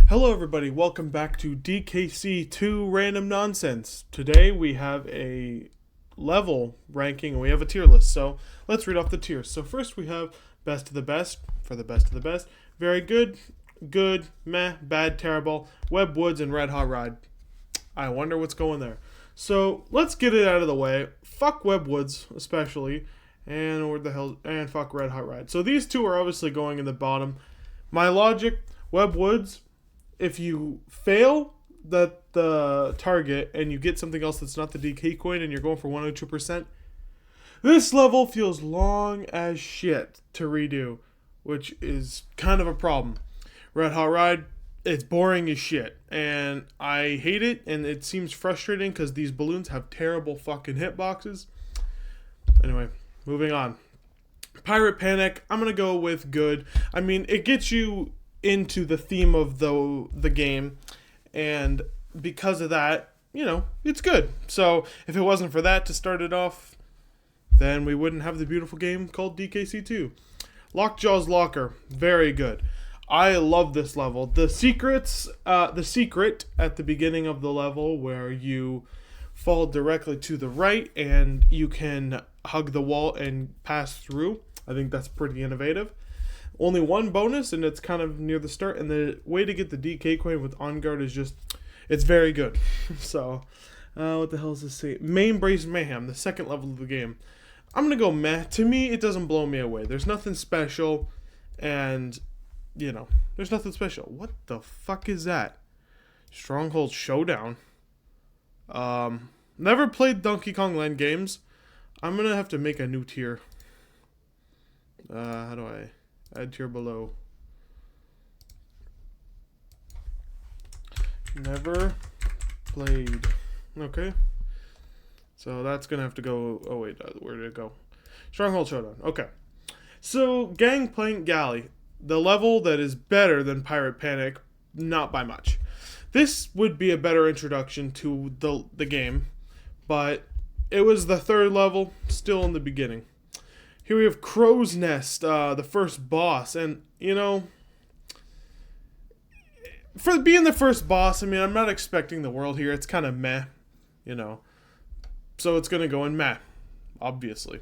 Hello everybody, welcome back to DKC2 Random Nonsense. Today we have a level ranking and we have a tier list. So let's read off the tiers. So first we have best of the best, for the best of the best, very good, good, meh, bad, terrible, Web Woods, and Red Hot Ride. I wonder what's going there. So let's get it out of the way. Fuck Web Woods especially, and what the hell, and fuck Red Hot Ride. So these two are obviously going in the bottom. My logic, Web Woods, if you fail the target and you get something else that's not the DK coin and you're going for 102%, this level feels long as shit to redo, which is kind of a problem. Red Hot Ride, it's boring as shit, and I hate it, and it seems frustrating because these balloons have terrible fucking hitboxes. Anyway, moving on. Pirate Panic, I'm going to go with good. I mean, it gets you into the theme of the game, and because of that, it's good. So if it wasn't for that to start it off, then we wouldn't have the beautiful game called DKC2. Lockjaw's Locker, very good. I love this level. The secret at the beginning of the level where you fall directly to the right and you can hug the wall and pass through. I think that's pretty innovative. Only one bonus, and it's kind of near the start, and the way to get the DK coin with On Guard is just, it's very good. So, what the hell is this say? Main Brace Mayhem, the second level of the game. I'm going to go meh. To me, it doesn't blow me away. There's nothing special, and, there's nothing special. What the fuck is that? Stronghold Showdown. Never played Donkey Kong Land games. I'm going to have to make a new tier. How do I... add tier below. Never played. Okay. So that's going to have to go... oh, wait. Where did it go? Stronghold Showdown. Okay. So, Gangplank Galley. The level that is better than Pirate Panic. Not by much. This would be a better introduction to the game. But it was the third level. Still in the beginning. Here we have Crow's Nest, the first boss, and, for being the first boss, I mean, I'm not expecting the world here. It's kind of meh, so it's going to go in meh, obviously.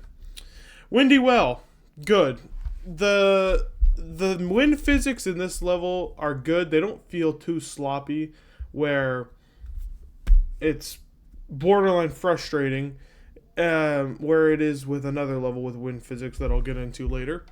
Windy Well, good. The wind physics in this level are good. They don't feel too sloppy, where it's borderline frustrating. Where it is with another level with wind physics that I'll get into later.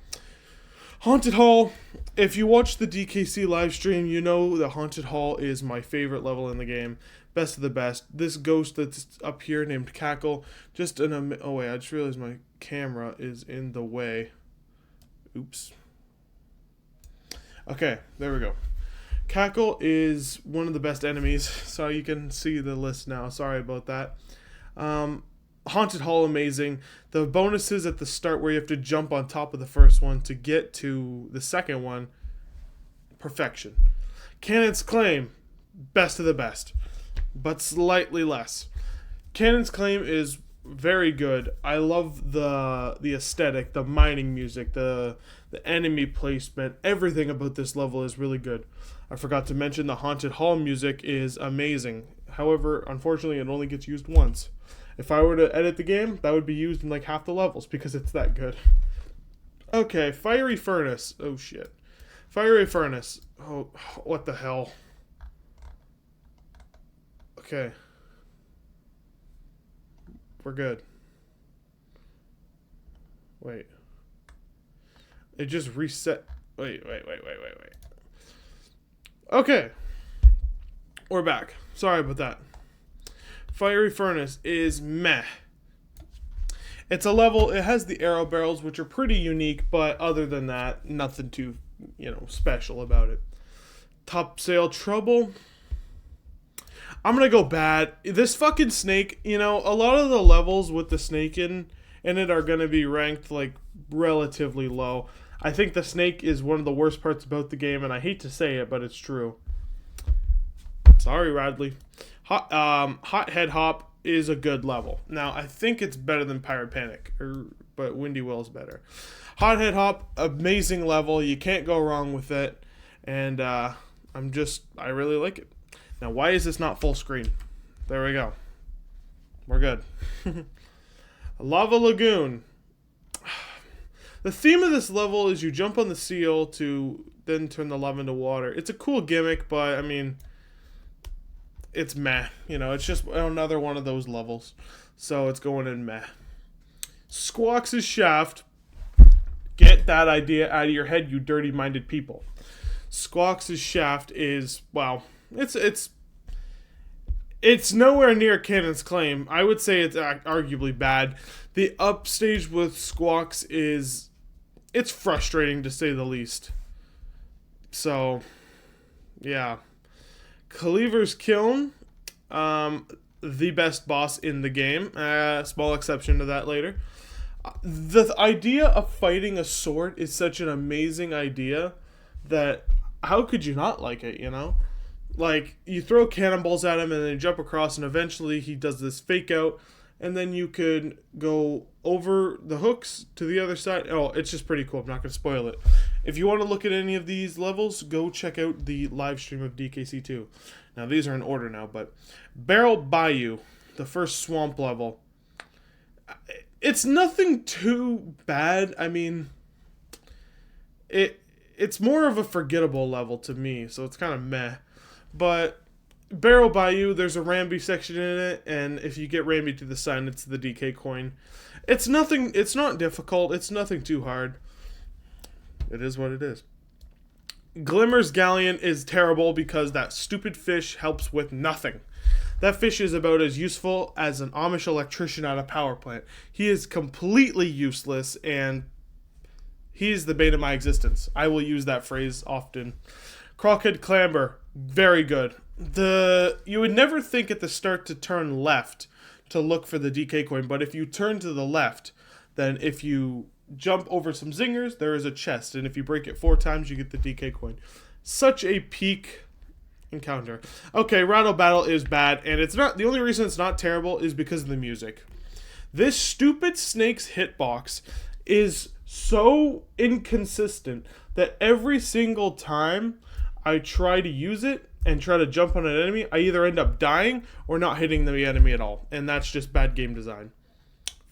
Haunted Hall. If you watch the DKC live stream, you know that Haunted Hall is my favorite level in the game. Best of the best. This ghost that's up here named Cackle. Oh wait, I just realized my camera is in the way. Oops. Okay, there we go. Cackle is one of the best enemies, so you can see the list now. Sorry about that. Haunted Hall, amazing. The bonuses at the start where you have to jump on top of the first one to get to the second one, perfection. Cannon's Claim, best of the best, but slightly less. Cannon's Claim is very good. I love the aesthetic, the mining music, the enemy placement. Everything about this level is really good. I forgot to mention the Haunted Hall music is amazing. However, unfortunately, it only gets used once. If I were to edit the game, that would be used in like half the levels because it's that good. Okay, Fiery Furnace. Oh, shit. Fiery Furnace. Oh, what the hell? Okay. We're good. Wait. It just reset. Wait. Okay. We're back. Sorry about that. Fiery Furnace is meh. It's a level, it has the arrow barrels, which are pretty unique, but other than that, nothing too, special about it. Topsail Trouble. I'm gonna go bad. This fucking snake, a lot of the levels with the snake in it are gonna be ranked, like, relatively low. I think the snake is one of the worst parts about the game, and I hate to say it, but it's true. Sorry, Radley. Hothead Hop is a good level. Now, I think it's better than Pirate Panic, but Windy Well's better. Hothead Hop, amazing level. You can't go wrong with it. And I really like it. Now, why is this not full screen? There we go. We're good. Lava Lagoon. The theme of this level is you jump on the seal to then turn the lava into water. It's a cool gimmick, but I mean, it's meh. You know, it's just another one of those levels. So it's going in meh. Squawks' Shaft. Get that idea out of your head, you dirty-minded people. Squawks' Shaft is, well, it's nowhere near Cannon's Claim. I would say it's arguably bad. The upstage with Squawks it's frustrating to say the least. So, yeah. Cleaver's Kiln, the best boss in the game. Small exception to that later. The idea of fighting a sword is such an amazing idea that how could you not like it, you know? Like, you throw cannonballs at him and then you jump across and eventually he does this fake out and then you could go over the hooks to the other side. Oh, it's just pretty cool. I'm not going to spoil it. If you want to look at any of these levels, go check out the live stream of DKC2. Now, these are in order now, but Barrel Bayou, the first swamp level. It's nothing too bad. I mean, it's more of a forgettable level to me, so it's kind of meh. But Barrel Bayou, there's a Ramby section in it, and if you get Ramby to the side, it's the DK coin. It's not difficult, it's nothing too hard. It is what it is. Glimmer's Galleon is terrible because that stupid fish helps with nothing. That fish is about as useful as an Amish electrician at a power plant. He is completely useless, and he's the bane of my existence. I will use that phrase often. Crockhead Clamber, very good. You would never think at the start to turn left to look for the DK coin, but if you turn to the left, then if you jump over some zingers, there is a chest, and if you break it 4 times, you get the DK coin. Such a peak encounter. Okay, Rattle Battle is bad, and it's not. The only reason it's not terrible is because of the music. This stupid snake's hitbox is so inconsistent that every single time I try to use it and try to jump on an enemy, I either end up dying or not hitting the enemy at all, and that's just bad game design.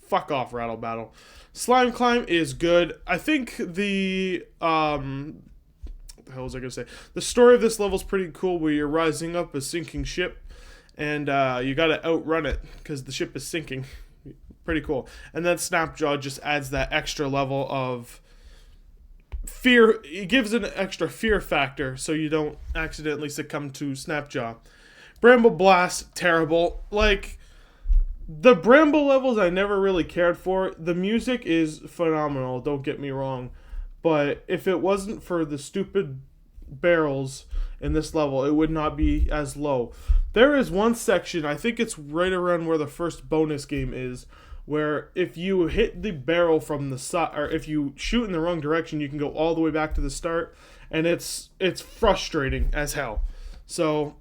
Fuck off, Rattle Battle. Slime Climb is good. I think the what the hell was I gonna say? The story of this level is pretty cool, where you're rising up a sinking ship, and you gotta outrun it because the ship is sinking. Pretty cool. And then Snapjaw just adds that extra level of fear. It gives an extra fear factor so you don't accidentally succumb to Snapjaw. Bramble Blast, terrible. Like, the Bramble levels I never really cared for. The music is phenomenal, don't get me wrong. But if it wasn't for the stupid barrels in this level, it would not be as low. There is one section, I think it's right around where the first bonus game is, where if you hit the barrel from the side, or if you shoot in the wrong direction, you can go all the way back to the start, and it's frustrating as hell. So,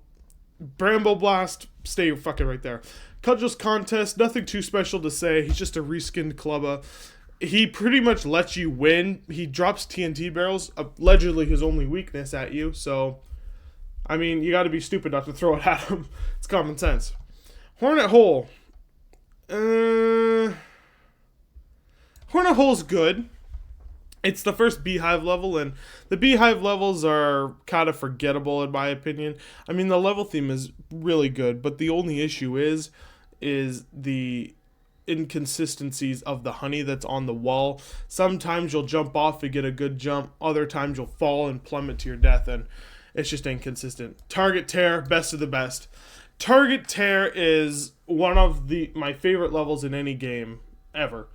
Bramble Blast, stay fucking right there. Cudgel's Contest, nothing too special to say. He's just a reskinned clubber. He pretty much lets you win. He drops TNT barrels, allegedly his only weakness, at you. So, I mean, you got to be stupid not to throw it at him. It's common sense. Hornet Hole. Hornet Hole's good. It's the first Beehive level, and the Beehive levels are kind of forgettable in my opinion. I mean, the level theme is really good, but the only issue is the inconsistencies of the honey that's on the wall. Sometimes you'll jump off and get a good jump. Other times you'll fall and plummet to your death, and it's just inconsistent. Target Tear, best of the best. Target Tear is one of my favorite levels in any game ever.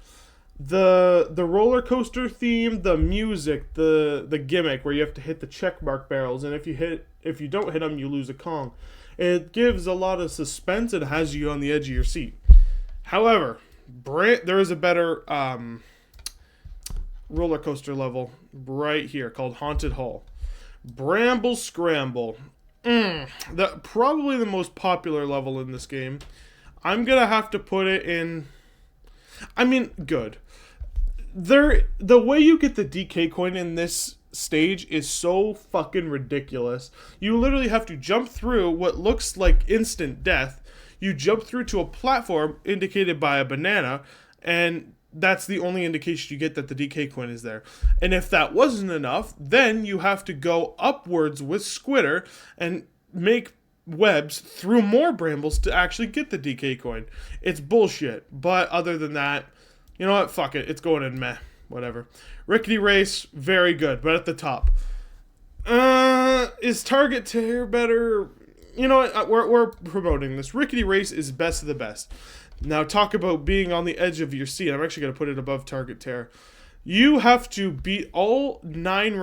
The roller coaster theme, the music, the gimmick where you have to hit the checkmark barrels, and if you don't hit them, you lose a Kong. It gives a lot of suspense and has you on the edge of your seat. However, there is a better roller coaster level right here called Haunted Hall. Bramble Scramble. Probably the most popular level in this game. I'm gonna have to put it in. I mean, good. The way you get the DK coin in this stage is so fucking ridiculous. You literally have to jump through what looks like instant death. You jump through to a platform indicated by a banana, and that's the only indication you get that the DK coin is there. And if that wasn't enough, then you have to go upwards with Squitter and make webs through more brambles to actually get the DK coin. It's bullshit. But other than that, you know what? Fuck it. It's going in meh. Whatever. Rickety Race, very good, but at the top. Is Target Tear better? You know what? We're promoting this. Rickety Race is best of the best. Now talk about being on the edge of your seat. I'm actually going to put it above Target Tear. You have to beat all 9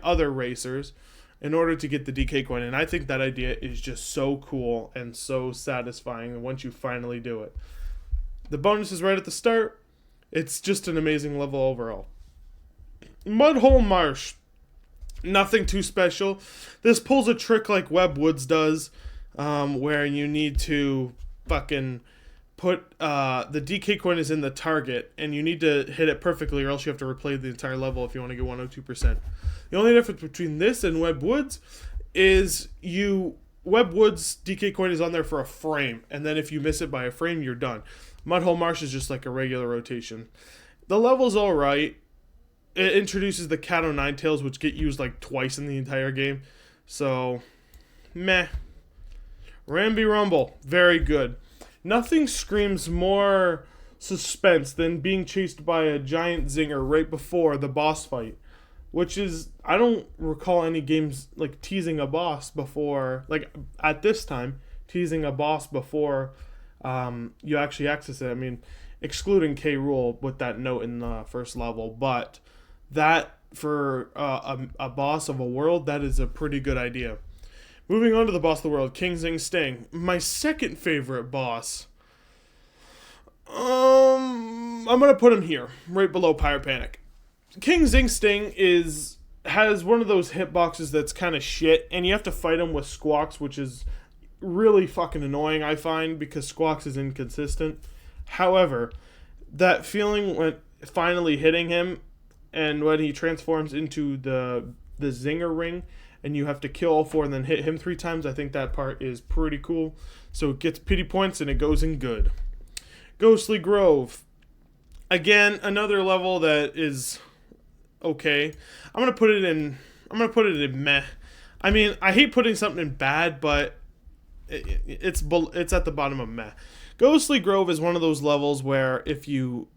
other racers, in order to get the DK coin. And I think that idea is just so cool and so satisfying once you finally do it. The bonus is right at the start. It's just an amazing level overall. Mudhole Marsh. Nothing too special. This pulls a trick like Web Woods does, where you need to fucking put the DK coin is in the target, and you need to hit it perfectly, or else you have to replay the entire level if you want to get 102%. The only difference between this and Web Woods is Web Woods DK coin is on there for a frame, and then if you miss it by a frame, you're done. Mudhole Marsh is just like a regular rotation. The level's alright. It introduces the Cat O' Nine Tails, which get used like twice in the entire game. So, meh. Ramby Rumble, very good. Nothing screams more suspense than being chased by a giant zinger right before the boss fight. Which is, I don't recall any games like teasing a boss before, like at this time, teasing a boss before you actually access it. I mean, excluding K. Rool with that note in the first level, but that for a boss of a world, that is a pretty good idea. Moving on to the boss of the world, King Zing Sting. My second favorite boss. I'm going to put him here, right below Pyro Panic. King Zing Sting has one of those hitboxes that's kind of shit, and you have to fight him with Squawks, which is really fucking annoying, I find, because Squawks is inconsistent. However, that feeling when finally hitting him, and when he transforms into the Zinger Ring, and you have to kill all 4 and then hit him 3 times, I think that part is pretty cool. So it gets pity points, and it goes in good. Ghostly Grove. Again, another level that is okay. I'm gonna put it in meh. I mean, I hate putting something in bad, but it's at the bottom of meh. Ghostly Grove is one of those levels where if you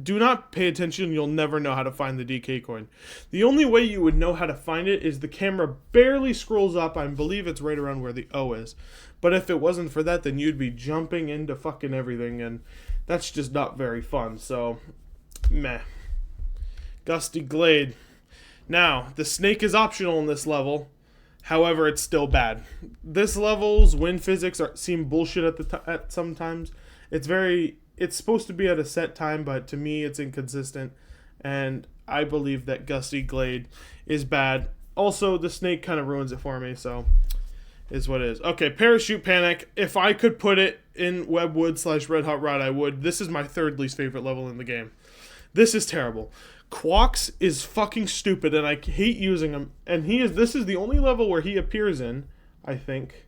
do not pay attention, you'll never know how to find the DK coin. The only way you would know how to find it is the camera barely scrolls up. I believe it's right around where the O is. But if it wasn't for that, then you'd be jumping into fucking everything, and that's just not very fun. So, meh. Gusty Glade. Now, the snake is optional in this level. However, it's still bad. This level's wind physics seem bullshit at sometimes. It's supposed to be at a set time, but to me it's inconsistent. And I believe that Gusty Glade is bad. Also, the snake kind of ruins it for me, so is what it is. Okay, Parachute Panic. If I could put it in Webwood / Red Hot Rod, I would. This is my 3rd least favorite level in the game. This is terrible. Quawks is fucking stupid, and I hate using him. And this is the only level where he appears in, I think.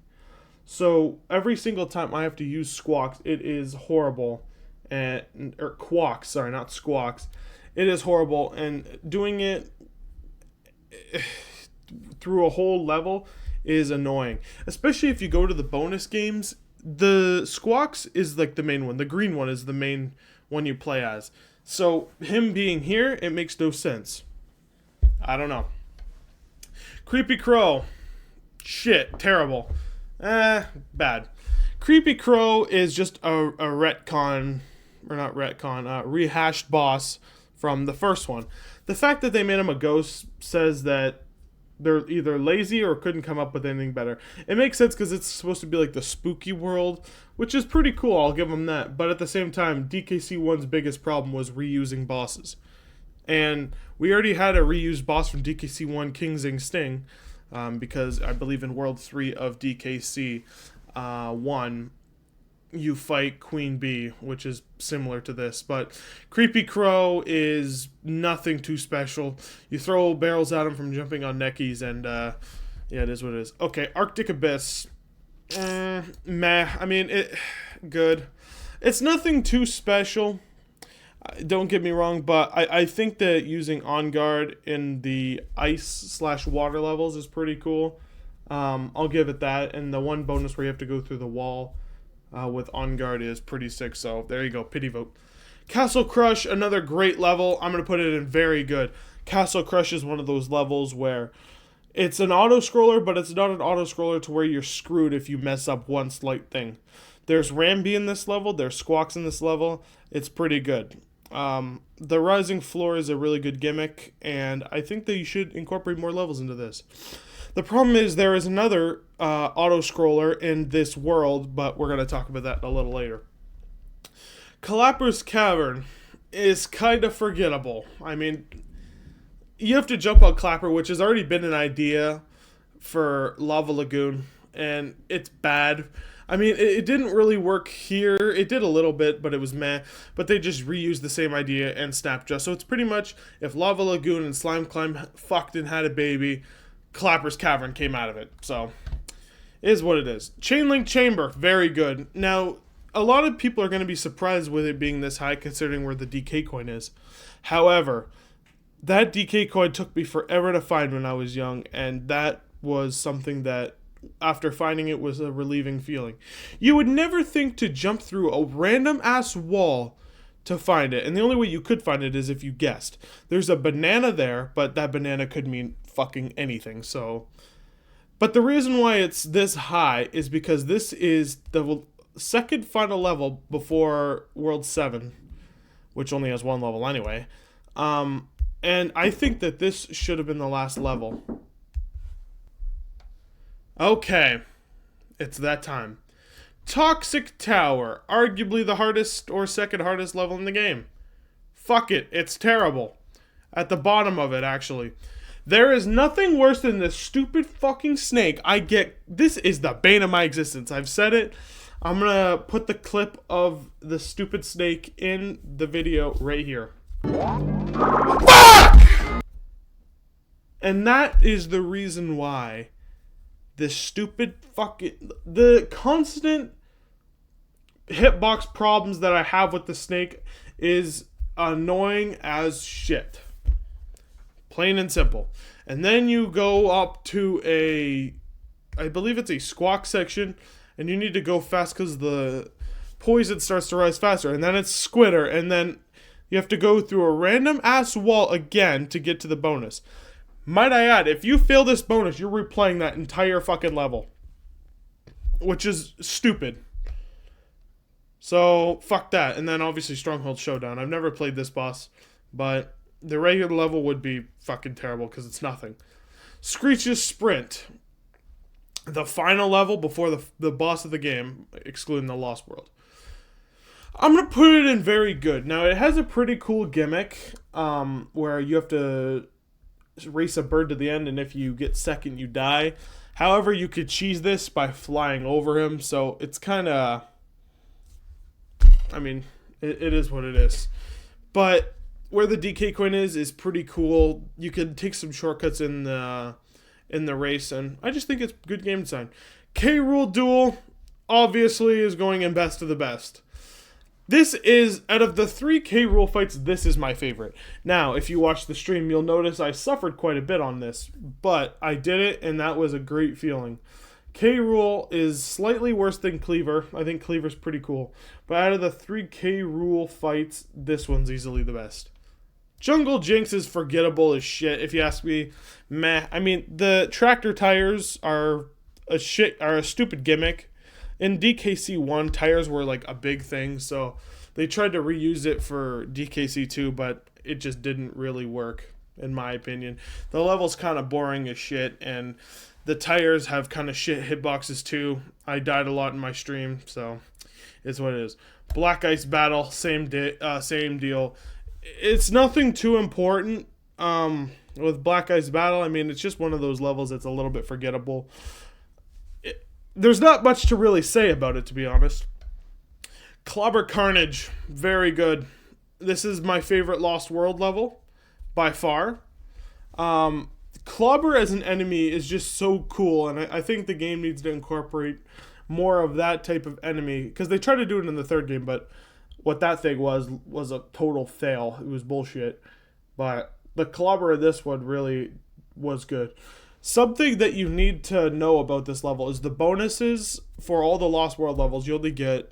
So every single time I have to use Squawks, it is horrible. Or Quawks, sorry, not Squawks. It is horrible, and doing it through a whole level is annoying. Especially if you go to the bonus games. The Squawks is like the main one. The green one is the main one you play as. So, him being here, it makes no sense. I don't know. Creepy Crow. Shit. Terrible. Bad. Creepy Crow is just a retcon, or not retcon, rehashed boss from the first one. The fact that they made him a ghost says that they're either lazy or couldn't come up with anything better. It makes sense because it's supposed to be like the spooky world, which is pretty cool, I'll give them that. But at the same time, DKC1's biggest problem was reusing bosses. And we already had a reused boss from DKC1, King Zing Sting, because I believe in World 3 of DKC1, you fight Queen Bee, which is similar to this. But Creepy Crow is nothing too special. You throw barrels at him from jumping on neckies, and yeah, it is what it is. Okay, Arctic Abyss. Meh. I mean, good. It's nothing too special. Don't get me wrong, but I think that using On Guard in the ice/water levels is pretty cool. I'll give it that. And the one bonus where you have to go through the wall with On Guard is pretty sick. So there you go. Pity vote. Castle Crush, another great level. I'm going to put it in very good. Castle Crush is one of those levels where it's an auto-scroller, but it's not an auto-scroller to where you're screwed if you mess up one slight thing. There's Rambi in this level. There's Squawks in this level. It's pretty good. The Rising Floor is a really good gimmick, and I think that you should incorporate more levels into this. The problem is there is another auto-scroller in this world, but we're going to talk about that a little later. Clapper's Cavern is kind of forgettable. I mean, you have to jump on Clapper, which has already been an idea for Lava Lagoon, and it's bad. I mean, it didn't really work here. It did a little bit, but it was meh. But they just reused the same idea and snapped just. So it's pretty much if Lava Lagoon and Slime Climb fucked and had a baby, Clapper's Cavern came out of it. So, it is what it is. Chain Link Chamber, very good. Now, a lot of people are going to be surprised with it being this high considering where the DK coin is. However, that DK coin took me forever to find when I was young, and that was something that, after finding it, was a relieving feeling. You would never think to jump through a random-ass wall to find it, and the only way you could find it is if you guessed. There's a banana there, but that banana could mean fucking anything, so... But the reason why it's this high is because this is the second final level before World 7, which only has one level anyway. And I think that this should have been the last level. Okay, it's that time. Toxic Tower, arguably the hardest or second hardest level in the game. Fuck it, it's terrible. At the bottom of it, actually. There is nothing worse than this stupid fucking snake. This is the bane of my existence. I've said it. I'm gonna put the clip of the stupid snake in the video right here. Fuck! And that is the reason why this stupid fucking... The constant hitbox problems that I have with the snake is annoying as shit. Plain and simple. And then you go up to I believe it's a Squawk section, and you need to go fast because the poison starts to rise faster. And then it's Squitter, and then you have to go through a random ass wall again to get to the bonus. Might I add, if you fail this bonus, you're replaying that entire fucking level. Which is stupid. So, fuck that. And then obviously Stronghold Showdown. I've never played this boss, but the regular level would be fucking terrible because it's nothing. Screech's Sprint. The final level before the boss of the game, excluding the Lost World. I'm going to put it in very good. Now, it has a pretty cool gimmick where you have to race a bird to the end, and if you get second, you die. However, you could cheese this by flying over him, so it's kind of... I mean, it is what it is. But where the DK coin is pretty cool. You can take some shortcuts in the race, and I just think it's good game design. K-Rool Duel, obviously, is going in best of the best. This is, out of the 3 K-Rool fights, this is my favorite. Now, if you watch the stream, you'll notice I suffered quite a bit on this, but I did it, and that was a great feeling. K-Rool is slightly worse than Cleaver. I think Cleaver's pretty cool. But out of the 3 K-Rool fights, this one's easily the best. Jungle Jinx is forgettable as shit, if you ask me. Meh. I mean, the tractor tires are a stupid gimmick. In DKC1, tires were like a big thing, so they tried to reuse it for DKC2, but it just didn't really work, in my opinion. The level's kind of boring as shit, and the tires have kind of shit hitboxes too. I died a lot in my stream, so it's what it is. Black Ice Battle, same deal. It's nothing too important with Black Ice Battle. I mean, it's just one of those levels that's a little bit forgettable. There's not much to really say about it, to be honest. Clobber Carnage, very good. This is my favorite Lost World level, by far. Clobber as an enemy is just so cool, and I think the game needs to incorporate more of that type of enemy, because they tried to do it in the third game, but what that thing was a total fail. It was bullshit. But the Clobber of this one really was good. Something that you need to know about this level is the bonuses for all the Lost World levels. You only get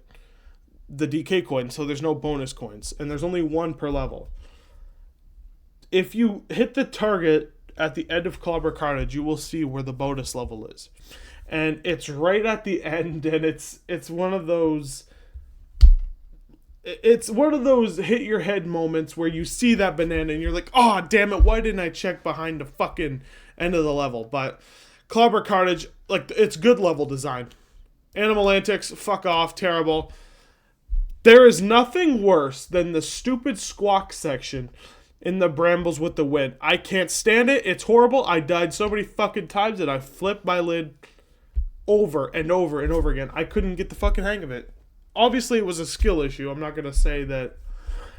the DK coin, so there's no bonus coins, and there's only one per level. If you hit the target at the end of Clobber Carnage, you will see where the bonus level is, and it's right at the end, and it's one of those. It's one of those hit your head moments where you see that banana and you're like, oh, damn it, why didn't I check behind the fucking end of the level? But Clobber Carnage, like, it's good level design. Animal Antics, fuck off, terrible. There is nothing worse than the stupid squawk section in the Brambles with the Wind. I can't stand it. It's horrible. I died so many fucking times that I flipped my lid over and over and over again. I couldn't get the fucking hang of it. Obviously, it was a skill issue. I'm not going to say that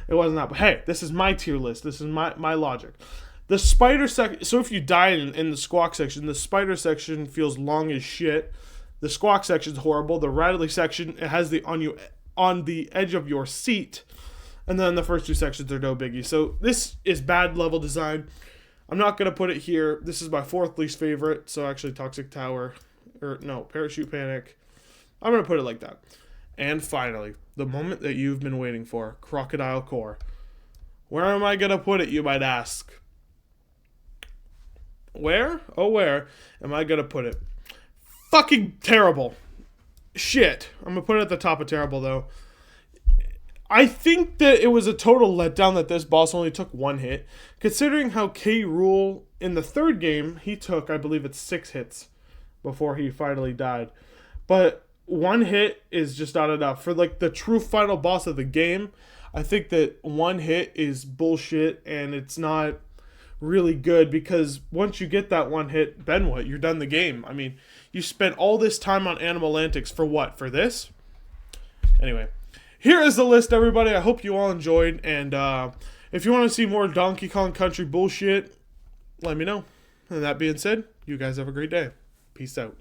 it wasn't that. But hey, this is my tier list. This is my logic. The spider section. So if you die in the squawk section, the spider section feels long as shit. The squawk section's horrible. The rattly section, it has the on the edge of your seat. And then the first two sections are no biggie. So this is bad level design. I'm not going to put it here. This is my fourth least favorite. So actually Toxic Tower. Or no, Parachute Panic. I'm going to put it like that. And finally, the moment that you've been waiting for, Crocodile Core. Where am I going to put it, you might ask? Where? Oh, where am I going to put it? Fucking terrible. Shit. I'm going to put it at the top of terrible, though. I think that it was a total letdown that this boss only took one hit. Considering how K. Rool, in the third game, he took, I believe it's 6 hits before he finally died. But one hit is just not enough. For like the true final boss of the game, I think that one hit is bullshit and it's not really good, because once you get that one hit, then what? You're done the game. I mean, you spent all this time on Animal Antics for what? For this? Anyway, here is the list, everybody. I hope you all enjoyed, and if you want to see more Donkey Kong Country bullshit, let me know. And that being said, you guys have a great day. Peace out.